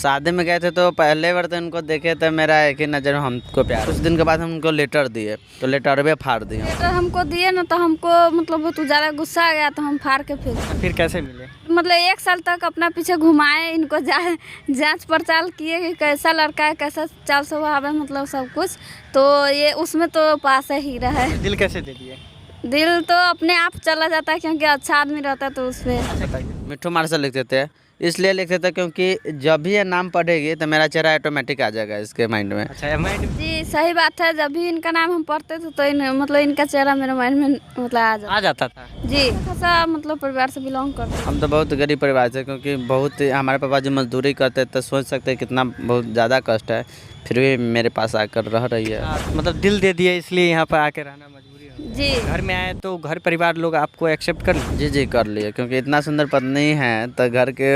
शादी में गए थे तो पहले बार तो इनको देखे थे, मेरा एक ही नज़र में हमको प्यार। कुछ दिन के बाद हम उनको लेटर दिए तो लेटर भी फाड़ दिए। लेटर हमको दिए ना तो हमको मतलब बहुत ज़्यादा गुस्सा आ गया तो हम फाड़ के फिर कैसे मिले? मतलब 1 साल तक अपना पीछे घुमाए, इनको जांच पड़ताल किए कि कैसा लड़का है, कैसा चाल स्वभाव है, मतलब सब कुछ। तो ये उसमें तो पास ही रहा है। दिल कैसे दे दिए? दिल तो अपने आप चला जाता है क्योंकि अच्छा आदमी रहता है तो उस पर। मिट्ठू मार्शल लिखते थे, इसलिए लिखते थे क्योंकि जब भी ये नाम पढ़ेगी तो मेरा चेहरा ऑटोमेटिक आ जाएगा इसके माइंड में। अच्छा, माइंड जी सही बात है। जब भी इनका नाम हम पढ़ते थे तो मतलब इनका चेहरा मेरे माइंड में मतलब आ जाता था। जी खासा मतलब परिवार से बिलोंग करते। हम तो बहुत गरीब परिवार से, क्योंकि बहुत हमारे पापा जो मजदूरी करते तो सोच सकते हैं कितना बहुत ज़्यादा कष्ट है, फिर भी मेरे पास आकर रह रही है। मतलब दिल दे दिए इसलिए यहाँ पर आके रहना मजबूरी हो। जी घर में आए तो घर परिवार लोग आपको एक्सेप्ट कर लिए? जी कर लिए, क्योंकि इतना सुंदर पत्नी है तो घर के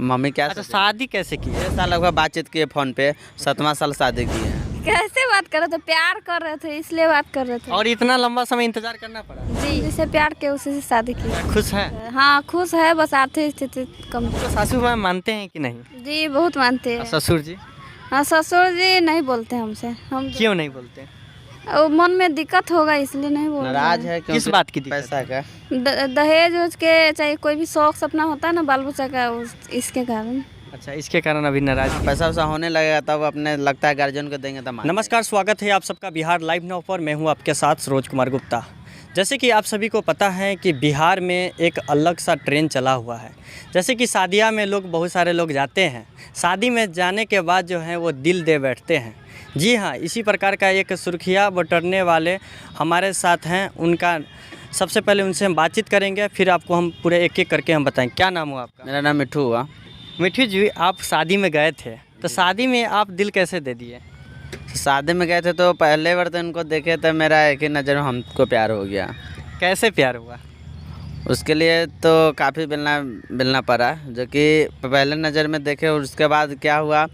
मम्मी क्या। अच्छा, शादी कैसे की? 6 साल लगभग बातचीत किए फ़ोन पे, 7वां साल शादी की है। कैसे बात कर रहे थे? प्यार कर रहे थे इसलिए बात कर रहे थे। और इतना लंबा समय इंतजार करना पड़ा? जी जिससे प्यार के उसी से शादी की। खुश है? हाँ खुश है, बस आर्थिक स्थिति कम। तो सासू माँ मानते हैं कि नहीं? जी बहुत मानते हैं। ससुर जी? हाँ ससुर जी नहीं बोलते हमसे। हम क्यों नहीं बोलते? वो मन में दिक्कत होगा इसलिए नहीं बोल रहे नाराज हैं। है किस बात की दिक्कत? पैसा का। दहेज उज के, चाहे कोई भी शौक सपना होता है ना बाल बच्चा का, इसके कारण। अच्छा, इसके कारण अभी नाराज। पैसा वैसा होने लगेगा तब अपने लगता है गार्जियन को देंगे तब। नमस्कार, स्वागत है आप सबका बिहार लाइव नाउ पर। मैं हूं आपके साथ सरोज कुमार गुप्ता। जैसे कि आप सभी को पता है कि बिहार में एक अलग सा ट्रेंड चला हुआ है। जैसे कि शादियां में लोग, बहुत सारे लोग जाते हैं, शादी में जाने के बाद जो है वो दिल दे बैठते हैं। जी हाँ, इसी प्रकार का एक सुर्खियाँ बटोरने वाले हमारे साथ हैं। उनका सबसे पहले उनसे हम बातचीत करेंगे, फिर आपको हम पूरे एक एक करके हम बताएं। क्या नाम हुआ आपका? मेरा नाम मिट्ठू हुआ। मिट्ठू जी, आप शादी में गए थे तो शादी में आप दिल कैसे दे दिए? शादी में गए थे तो पहले बार तो इनको देखे तो मेरा एक ही नज़र में हमको प्यार हो गया। कैसे प्यार हुआ? उसके लिए तो काफ़ी मिलना पड़ा, जो कि पहले नज़र में देखे। और उसके बाद क्या हुआ,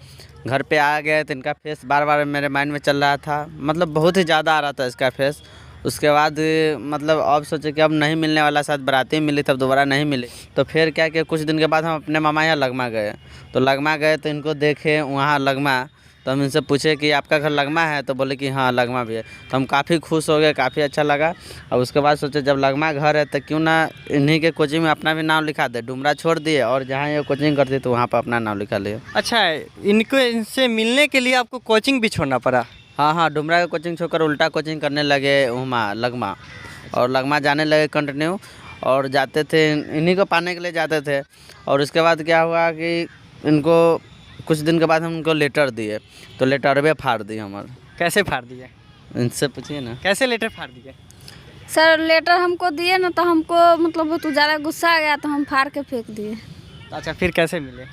घर पे आ गए तो इनका फेस बार बार मेरे माइंड में चल रहा था, मतलब बहुत ही ज़्यादा आ रहा था इसका फेस। उसके बाद मतलब अब सोचे कि अब नहीं मिलने वाला, शायद बराती मिली तब दोबारा नहीं मिली। तो फिर क्या कि कुछ दिन के बाद हम अपने मामा यहाँ लगमा गए। तो लगमा गए तो इनको देखे वहाँ लगमा, तो हम इनसे पूछे कि आपका घर लगमा है, तो बोले कि हाँ लगमा भी है। तो हम काफ़ी खुश हो गए, काफ़ी अच्छा लगा। और उसके बाद सोचे जब लगमा घर है तो क्यों ना इन्हीं के कोचिंग में अपना भी नाम लिखा दे। डुमरा छोड़ दिए और जहाँ ये कोचिंग करती तो वहाँ पर अपना नाम लिखा लिए। अच्छा, इनसे मिलने के लिए आपको कोचिंग भी छोड़ना पड़ा? हाँ, डुमरा का कोचिंग छोड़कर उल्टा कोचिंग करने लगे वहाँ लगमा। और लगमा जाने लगे कंटिन्यू, और जाते थे इन्हीं को पाने के लिए जाते थे। और उसके बाद क्या हुआ कि इनको कुछ दिन के बाद हम उनको लेटर दिए तो लेटर भी फाड़ दिए हमारे। कैसे फाड़ दिए? इनसे पूछिए ना। कैसे लेटर फाड़ दिए? सर लेटर हमको दिए ना तो हमको मतलब बहुत ज़्यादा गुस्सा आ गया तो हम फाड़ के फेंक दिए। अच्छा, फिर कैसे मिले?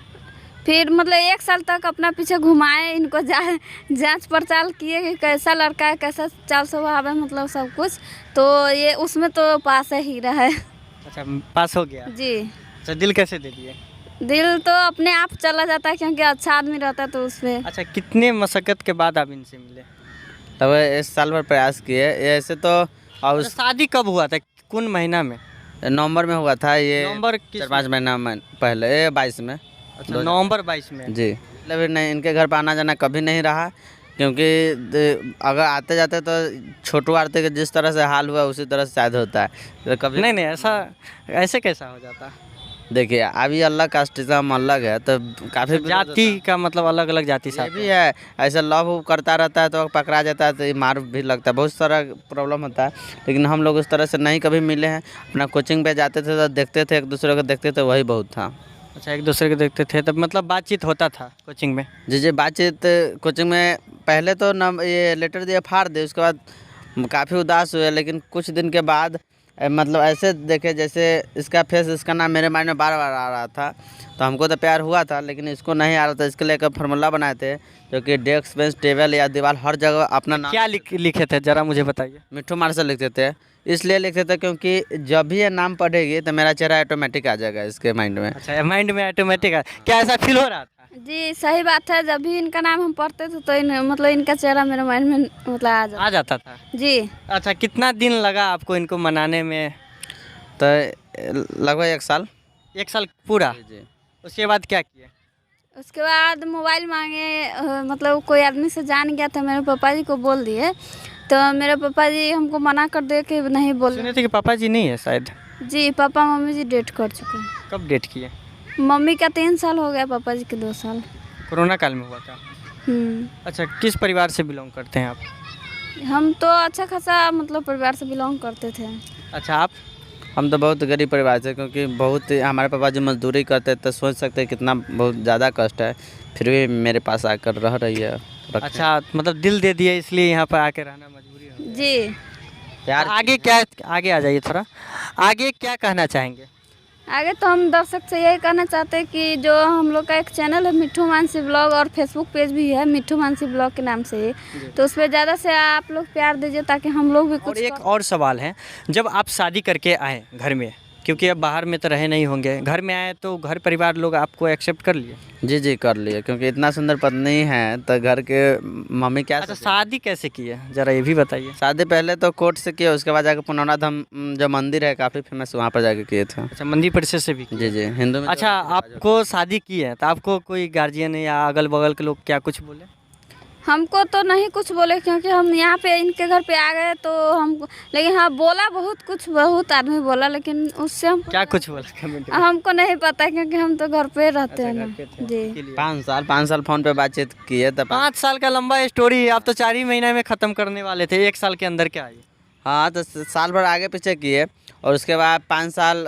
फिर मतलब 1 साल तक अपना पीछे घुमाए, इनको जांच पड़ताल किए कि कैसा लड़का है, कैसा चाल स्वभाव है, मतलब सब कुछ। तो ये उसमें तो पास ही रहा है। अच्छा, पास हो गया। जी अच्छा, दिल कैसे दे दिए? दिल तो अपने आप चला जाता है क्योंकि अच्छा आदमी रहता है तो उस पर। अच्छा, कितने मशक्क़त के बाद आप इनसे मिले? तब इस साल भर प्रयास किए। ऐसे तो और अच्छा, शादी कब हुआ था, कौन महीना में? नवंबर में हुआ था ये। नवंबर 4-5 महीना में पहले, 22 में। अच्छा, नवंबर 22 में। जी मतलब नहीं, इनके घर पर आना जाना कभी नहीं रहा, क्योंकि अगर आते जाते तो छोटू आरती के जिस तरह से हाल हुआ उसी तरह से शायद होता है, तो कभी नहीं, ऐसे कैसा हो जाता? देखिए अभी अलग कास्टिज्म अलग है तो काफ़ी जाति का मतलब अलग अलग जाति ये साथ भी है। ऐसा लव करता रहता है तो पकड़ा जाता है तो मार भी लगता है, बहुत सारा प्रॉब्लम होता है। लेकिन हम लोग उस तरह से नहीं कभी मिले हैं। अपना कोचिंग पे जाते थे तो देखते थे, एक दूसरे को देखते थे, वही बहुत था। अच्छा, एक दूसरे को देखते थे तब मतलब बातचीत होता था कोचिंग में? जी बातचीत कोचिंग में पहले तो न ये लेटर दिया फाड़ दे, उसके बाद काफ़ी उदास हुए। लेकिन कुछ दिन के बाद मतलब ऐसे देखे जैसे इसका फेस, इसका नाम मेरे माइंड में बार बार आ रहा था। तो हमको तो प्यार हुआ था लेकिन इसको नहीं आ रहा था। इसके लिए एक फार्मूला बनाए थे, जो कि डेस्क बेंच टेबल या दीवार हर जगह अपना नाम। क्या लिखे थे, जरा मुझे बताइए। मिट्ठू मार्शल लिखते थे, इसलिए लिखते थे क्योंकि जब भी ये नाम पढ़ेगी तो मेरा चेहरा ऑटोमेटिक आ जाएगा इसके माइंड में। अच्छा, माइंड में ऑटोमेटिक है। क्या ऐसा फील हो रहा था? जी सही बात है। जब भी इनका नाम हम पढ़ते थे तो मतलब इनका चेहरा मेरे माइंड में मतलब आ जाता था। जी अच्छा, कितना दिन लगा आपको इनको मनाने में? तो लगभग 1 साल। 1 साल पूरा? जी उसके बाद क्या किए? उसके बाद मोबाइल मांगे, मतलब कोई आदमी से जान गया था, मेरे पापा जी को बोल दिए, तो मेरे पापा जी हमको मना कर दिए कि नहीं बोल। सुने थे कि पापा जी नहीं है शायद। जी, पापा मम्मी जी डेट कर चुके हैं। कब डेट किए? मम्मी का 3 साल हो गया, पापा जी के 2 साल। कोरोना काल में हुआ था। अच्छा, किस परिवार से बिलोंग करते हैं आप? हम तो अच्छा खासा मतलब परिवार से बिलोंग करते थे। अच्छा, आप? हम तो बहुत गरीब परिवार से, क्योंकि बहुत हमारे पापा जो मजदूरी करते तो सोच सकते हैं कितना बहुत ज़्यादा कष्ट है, फिर भी मेरे पास आकर रह रही है। अच्छा, मतलब दिल दे दिए इसलिए यहाँ पर आके रहना मजबूरी हो। जी। प्यार आगे क्या, आगे आ जाइए थोड़ा, आगे क्या कहना चाहेंगे? आगे तो हम दर्शक से यही कहना चाहते हैं कि जो हम लोग का एक चैनल है मिट्ठू मानसी ब्लॉग, और फेसबुक पेज भी है मिट्ठू मानसी ब्लॉग के नाम से, तो उस पर ज़्यादा से आप लोग प्यार दीजिए ताकि हम लोग भी और कुछ एक और सवाल है, जब आप शादी करके आए घर में, क्योंकि अब बाहर में तो रहे नहीं होंगे, घर में आए तो घर परिवार लोग आपको एक्सेप्ट कर लिए? जी जी कर लिए, क्योंकि इतना सुंदर पत्नी है तो घर के मम्मी क्या अच्छा, शादी कैसे की है ज़रा ये भी बताइए। शादी पहले तो कोर्ट से किए, उसके बाद जाकर पुनौना धाम जो मंदिर है काफ़ी फेमस, वहाँ पर जाके किए थे। अच्छा, मंदिर परिसर से भी की? जी जी, हिंदू में। अच्छा, आपको शादी की है तो आपको कोई गार्जियन या अगल बगल के लोग क्या कुछ बोले? हमको तो नहीं कुछ बोले, क्योंकि हम यहाँ पे इनके घर पे आ गए तो हमको, लेकिन हाँ बोला बहुत कुछ, बहुत आदमी बोला, लेकिन उससे हम क्या कुछ बोला कमेंट में? हमको नहीं पता, क्योंकि हम तो घर पे रहते हैं घर ना। पे थे जी। इसके लिए। 5 साल फ़ोन पे बातचीत किए तब। 5 साल का लंबा स्टोरी है, आप तो 4 ही महीने में ख़त्म करने वाले थे, 1 साल के अंदर क्या है? हाँ, तो साल भर आगे पीछे किए, और उसके बाद 5 साल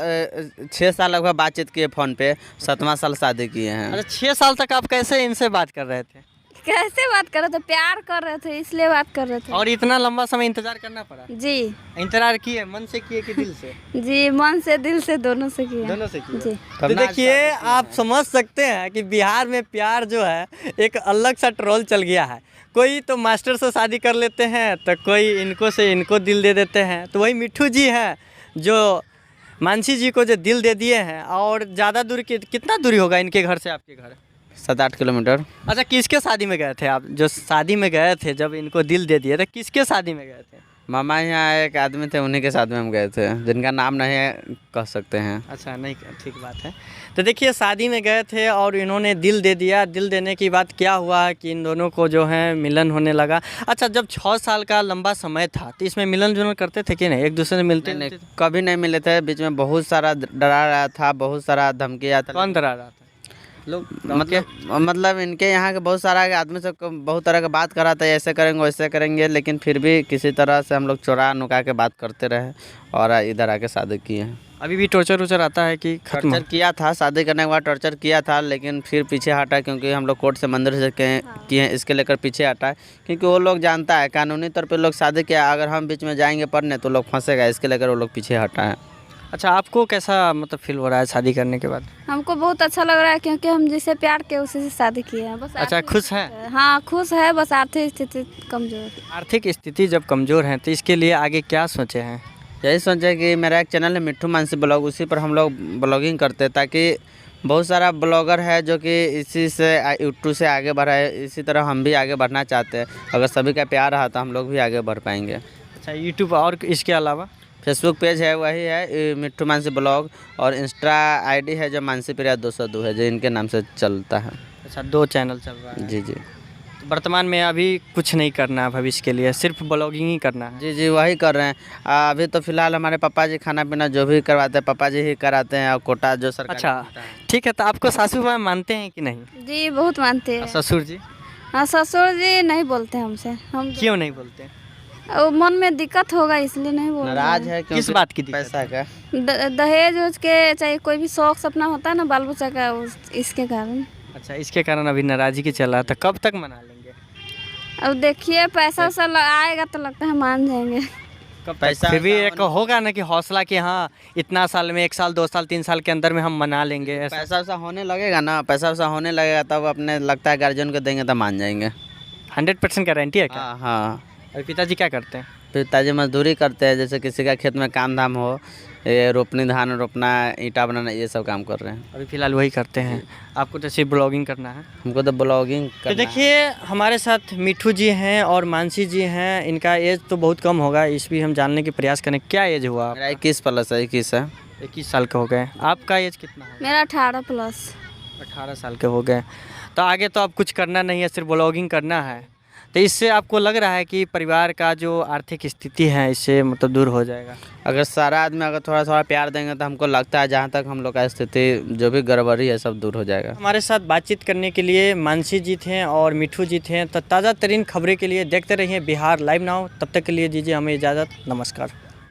6 साल लगभग बातचीत किए फ़ोन पे, 7वां साल शादी किए हैं। अच्छा, 6 साल तक आप कैसे इनसे बात कर रहे थे? कैसे बात कर रहे थे? प्यार कर रहे थे इसलिए बात कर रहे थे। और इतना लंबा समय इंतजार करना पड़ा? जी। इंतजार किए, मन से किए कि दिल से? जी, मन से दिल से दोनों से किया। दोनों से किए। जी। तो देखिए, आप समझ सकते हैं कि बिहार में प्यार जो है एक अलग सा ट्रोल चल गया है। कोई तो मास्टर से शादी कर लेते हैं, तो कोई इनको से इनको दिल दे देते हैं। तो वही मिट्ठू जी हैं जो मानसी जी को जो दिल दे दिए हैं। और ज़्यादा दूर कितना दूरी होगा इनके घर से आपके घर? 7-8 किलोमीटर। अच्छा, किसके शादी में गए थे आप? जो शादी में गए थे जब इनको दिल दे दिए थे, किसके शादी में गए थे? मामा यहाँ एक आदमी थे, उन्हीं के साथ में हम गए थे, जिनका नाम नहीं कह सकते हैं। अच्छा, नहीं, ठीक बात है। तो देखिए, शादी में गए थे और इन्होंने दिल दे दिया। दिल देने की बात क्या हुआ कि इन दोनों को जो है मिलन होने लगा। अच्छा, जब 6 साल का लंबा समय था तो इसमें मिलन जुलन करते थे कि नहीं? एक दूसरे से मिलते नहीं, थे? कभी नहीं मिले थे, बीच में बहुत सारा डरा रहा था, बहुत सारा धमकिया था। कौन डरा रहा था? लोग मतलब इनके यहाँ के बहुत सारा आदमी सब बहुत तरह का बात करा था, ऐसे करेंगे वैसे करेंगे, लेकिन फिर भी किसी तरह से हम लोग चुरा नुका के बात करते रहे और इधर आके शादी किए हैं। अभी भी टॉर्चर उचर आता है कि खत्म? टॉर्चर किया था, शादी करने के बाद टॉर्चर किया था, लेकिन फिर पीछे हटा, क्योंकि हम लोग कोर्ट से मंदिर से किए हैं, इसके लेकर पीछे हटा है, क्योंकि वो लोग जानता है कानूनी तौर पे लोग शादी किया, अगर हम बीच में जाएंगे पढ़ने तो लोग फंसेगा, इसके लेकर वो लोग पीछे हटा है। अच्छा, आपको कैसा मतलब फील हो रहा है शादी करने के बाद? हमको बहुत अच्छा लग रहा है, क्योंकि हम जिसे प्यार किए उसी से शादी किए हैं। बस अच्छा, खुश हैं? हाँ, खुश है, बस आर्थिक स्थिति कमजोर है। आर्थिक स्थिति जब कमज़ोर है तो इसके लिए आगे क्या सोचे हैं? यही सोचे कि मेरा एक चैनल है मिट्ठू मानसी ब्लॉग, उसी पर हम लोग ब्लॉगिंग करते हैं, ताकि बहुत सारा ब्लॉगर है जो कि इसी से यूट्यूब से आगे बढ़ा है, इसी तरह हम भी आगे बढ़ना चाहते हैं। अगर सभी का प्यार रहा तो हम लोग भी आगे बढ़ पाएंगे। अच्छा, यूट्यूब और इसके अलावा? फेसबुक पेज है, वही है मिट्ठू मानसी ब्लॉग, और इंस्टा आईडी है जो मानसी प्रिया 202 है, जो इनके नाम से चलता है। अच्छा, 2 चैनल चल रहा है। जी जी। तो वर्तमान में अभी कुछ नहीं करना है भविष्य के लिए, सिर्फ ब्लॉगिंग ही करना है? जी जी, वही कर रहे हैं। अभी तो फिलहाल हमारे पापा जी खाना पीना जो भी करवाते हैं पापा जी ही कराते हैं, और कोटा जो सरकार। अच्छा, ठीक है। तो आपको सासू माँ मानते हैं कि नहीं? जी, बहुत मानते हैं। ससुर जी? हाँ, ससुर जी नहीं बोलते हमसे। हम क्यों नहीं बोलते? वो मन में दिक्कत होगा इसलिए नहीं बोल रहे नाराज हैं। है किस बात की दिक्कत? पैसा का। दहेज उज के, चाहे कोई भी शौक सपना होता है ना बाल बच्चा का, इसके कारण। अच्छा, इसके कारण अभी नाराज़गी की चल रहा था। कब तक मना लेंगे? अब देखिए, पैसा वैसा आएगा तो लगता है मान जाएंगे। कब पैसा फिर भी वैसा एक होगा ना कि हौसला कि हाँ इतना साल में, 1 साल 2 साल 3 साल के अंदर में हम मना लेंगे ऐसा? पैसा वैसा होने लगेगा ना, पैसा वैसा होने लगेगा तब अपने लगता है गार्जियन को देंगे तो मान जाएंगे। 100% गारंटी है क्या? हाँ हाँ। और पिताजी क्या करते हैं? पिताजी मजदूरी करते हैं, जैसे किसी का खेत में काम धाम हो, ये रोपनी धान रोपना, ईंटा बनाना, ये सब काम कर रहे हैं। अभी फ़िलहाल वही करते हैं। आपको तो सिर्फ ब्लॉगिंग करना है? हमको तो ब्लॉगिंग तो करना है। देखिए, हमारे साथ मिट्ठू जी हैं और मानसी जी हैं। इनका एज तो बहुत कम होगा, इस भी हम जानने की प्रयास करें। क्या एज हुआ? मेरा 21 प्लस है, 21 है। 21 साल के हो गए। आपका एज कितना है? मेरा 18 प्लस। 18 साल के हो गए। तो आगे तो अब कुछ करना नहीं है, सिर्फ ब्लॉगिंग करना है। तो इससे आपको लग रहा है कि परिवार का जो आर्थिक स्थिति है इससे मतलब दूर हो जाएगा? अगर सारा आदमी अगर थोड़ा थोड़ा प्यार देंगे तो हमको लगता है जहाँ तक हम लोग का स्थिति जो भी गड़बड़ी है सब दूर हो जाएगा। हमारे साथ बातचीत करने के लिए मानसी जी थे और मिठू जी थे। तो ताज़ा तरीन खबरें के लिए देखते रहिए बिहार लाइव नाउ। तब तक के लिए दीजिए हमें इजाज़त। नमस्कार।